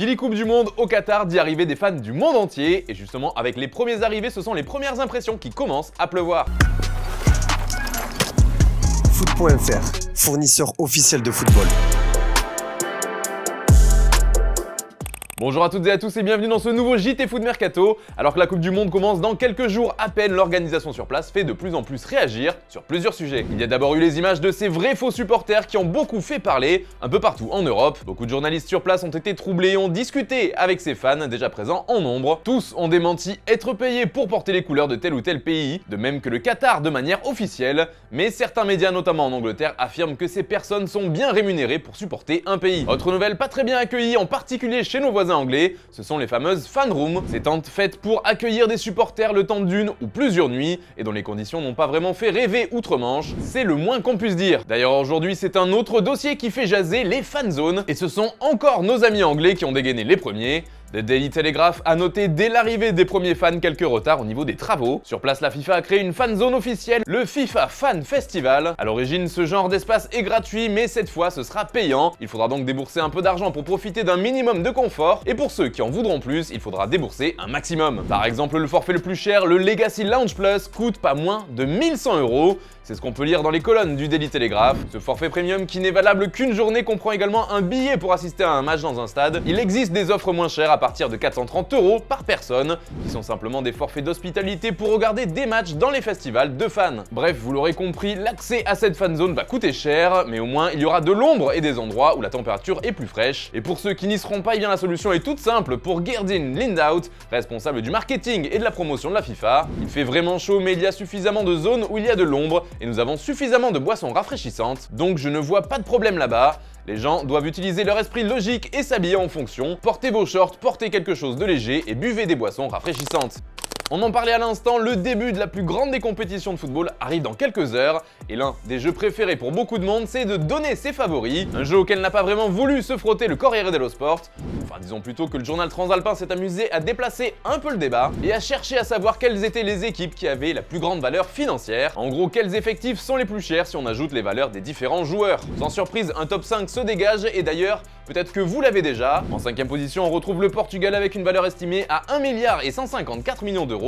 Qui dit Coupe du Monde au Qatar dit arrivée des fans du monde entier. Et justement, avec les premiers arrivés, ce sont les premières impressions qui commencent à pleuvoir. Foot.fr, fournisseur officiel de football. Bonjour à toutes et à tous et bienvenue dans ce nouveau JT Foot Mercato. Alors que la Coupe du Monde commence dans quelques jours à peine, l'organisation sur place fait de plus en plus réagir sur plusieurs sujets. Il y a d'abord eu les images de ces vrais faux supporters qui ont beaucoup fait parler un peu partout en Europe. Beaucoup de journalistes sur place ont été troublés et ont discuté avec ces fans déjà présents en nombre. Tous ont démenti être payés pour porter les couleurs de tel ou tel pays, de même que le Qatar de manière officielle. Mais certains médias, notamment en Angleterre, affirment que ces personnes sont bien rémunérées pour supporter un pays. Autre nouvelle pas très bien accueillie, en particulier chez nos voisins anglais, ce sont les fameuses fan rooms, ces tentes faites pour accueillir des supporters le temps d'une ou plusieurs nuits et dont les conditions n'ont pas vraiment fait rêver outre-Manche, c'est le moins qu'on puisse dire. D'ailleurs aujourd'hui c'est un autre dossier qui fait jaser les fan zones et ce sont encore nos amis anglais qui ont dégainé les premiers. The Daily Telegraph a noté dès l'arrivée des premiers fans quelques retards au niveau des travaux. Sur place, la FIFA a créé une fan zone officielle, le FIFA Fan Festival. À l'origine, ce genre d'espace est gratuit, mais cette fois, ce sera payant. Il faudra donc débourser un peu d'argent pour profiter d'un minimum de confort. Et pour ceux qui en voudront plus, il faudra débourser un maximum. Par exemple, le forfait le plus cher, le Legacy Lounge Plus, coûte pas moins de 1100 €. C'est ce qu'on peut lire dans les colonnes du Daily Telegraph. Ce forfait premium qui n'est valable qu'une journée comprend également un billet pour assister à un match dans un stade. Il existe des offres moins chères à partir de 430 € par personne, qui sont simplement des forfaits d'hospitalité pour regarder des matchs dans les festivals de fans. Bref, vous l'aurez compris, l'accès à cette fan zone va coûter cher, mais au moins il y aura de l'ombre et des endroits où la température est plus fraîche. Et pour ceux qui n'y seront pas, eh bien la solution est toute simple pour Gerdin Lindout, responsable du marketing et de la promotion de la FIFA. Il fait vraiment chaud, mais il y a suffisamment de zones où il y a de l'ombre et nous avons suffisamment de boissons rafraîchissantes, donc je ne vois pas de problème là-bas. Les gens doivent utiliser leur esprit logique et s'habiller en fonction. Portez vos shorts, portez quelque chose de léger et buvez des boissons rafraîchissantes. On en parlait à l'instant, le début de la plus grande des compétitions de football arrive dans quelques heures et l'un des jeux préférés pour beaucoup de monde, c'est de donner ses favoris. Un jeu auquel n'a pas vraiment voulu se frotter le Corriere dello Sport. Enfin, disons plutôt que le journal transalpin s'est amusé à déplacer un peu le débat et à chercher à savoir quelles étaient les équipes qui avaient la plus grande valeur financière. En gros, quels effectifs sont les plus chers si on ajoute les valeurs des différents joueurs. Sans surprise, un top 5 se dégage et d'ailleurs, peut-être que vous l'avez déjà. En 5e position, on retrouve le Portugal avec une valeur estimée à 1 milliard et 154 millions d'euros.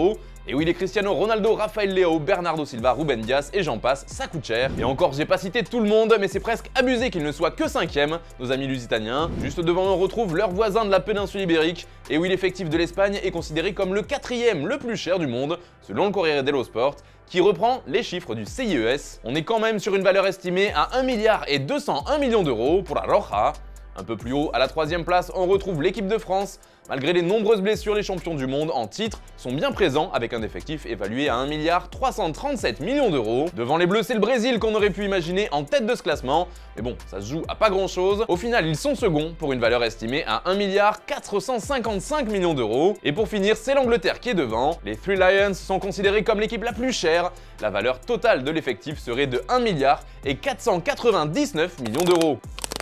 Et oui, les Cristiano Ronaldo, Rafael Leao, Bernardo Silva, Ruben Dias et j'en passe, ça coûte cher. Et encore, j'ai pas cité tout le monde, mais c'est presque abusé qu'ils ne soient que 5e, nos amis lusitaniens. Juste devant eux, on retrouve leurs voisins de la péninsule ibérique. Et oui, l'effectif de l'Espagne est considéré comme le 4e le plus cher du monde, selon le Corriere dello Sport, qui reprend les chiffres du CIES. On est quand même sur une valeur estimée à 1 milliard et 201 millions d'euros pour la Roja. Un peu plus haut, à la 3e place, on retrouve l'équipe de France. Malgré les nombreuses blessures, les champions du monde en titre sont bien présents avec un effectif évalué à 1 milliard 337 millions d'euros. Devant les Bleus, c'est le Brésil qu'on aurait pu imaginer en tête de ce classement. Mais bon, ça se joue à pas grand chose. Au final, ils sont seconds pour une valeur estimée à 1 milliard 455 millions d'euros. Et pour finir, c'est l'Angleterre qui est devant. Les Three Lions sont considérés comme l'équipe la plus chère. La valeur totale de l'effectif serait de 1 milliard et 499 millions d'euros.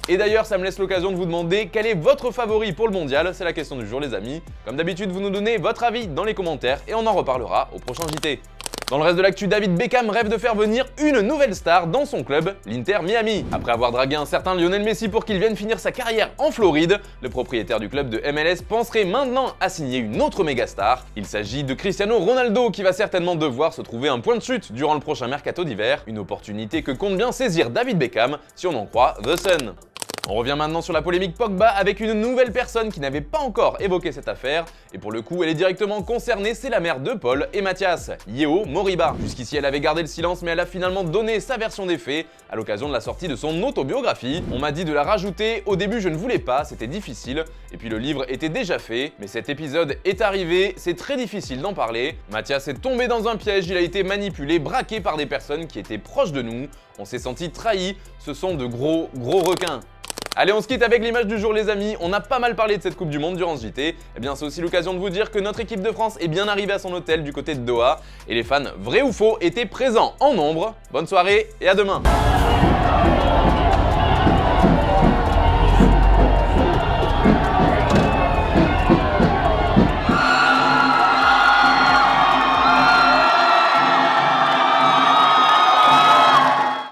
Et d'ailleurs, ça me laisse l'occasion de vous demander quel est votre favori pour le mondial, c'est la question du jour les amis. Comme d'habitude, vous nous donnez votre avis dans les commentaires et on en reparlera au prochain JT. Dans le reste de l'actu, David Beckham rêve de faire venir une nouvelle star dans son club, l'Inter Miami. Après avoir dragué un certain Lionel Messi pour qu'il vienne finir sa carrière en Floride, le propriétaire du club de MLS penserait maintenant à signer une autre méga star. Il s'agit de Cristiano Ronaldo qui va certainement devoir se trouver un point de chute durant le prochain mercato d'hiver, une opportunité que compte bien saisir David Beckham si on en croit The Sun. On revient maintenant sur la polémique Pogba avec une nouvelle personne qui n'avait pas encore évoqué cette affaire, et pour le coup elle est directement concernée, c'est la mère de Paul et Mathias, Yeo Moriba. Jusqu'ici elle avait gardé le silence mais elle a finalement donné sa version des faits à l'occasion de la sortie de son autobiographie. On m'a dit de la rajouter, au début je ne voulais pas, c'était difficile, et puis le livre était déjà fait, mais cet épisode est arrivé, c'est très difficile d'en parler. Mathias est tombé dans un piège, il a été manipulé, braqué par des personnes qui étaient proches de nous, on s'est senti trahis, ce sont de gros requins. Allez, on se quitte avec l'image du jour les amis, on a pas mal parlé de cette Coupe du Monde durant ce JT, et bien c'est aussi l'occasion de vous dire que notre équipe de France est bien arrivée à son hôtel du côté de Doha, et les fans, vrais ou faux, étaient présents en nombre. Bonne soirée et à demain.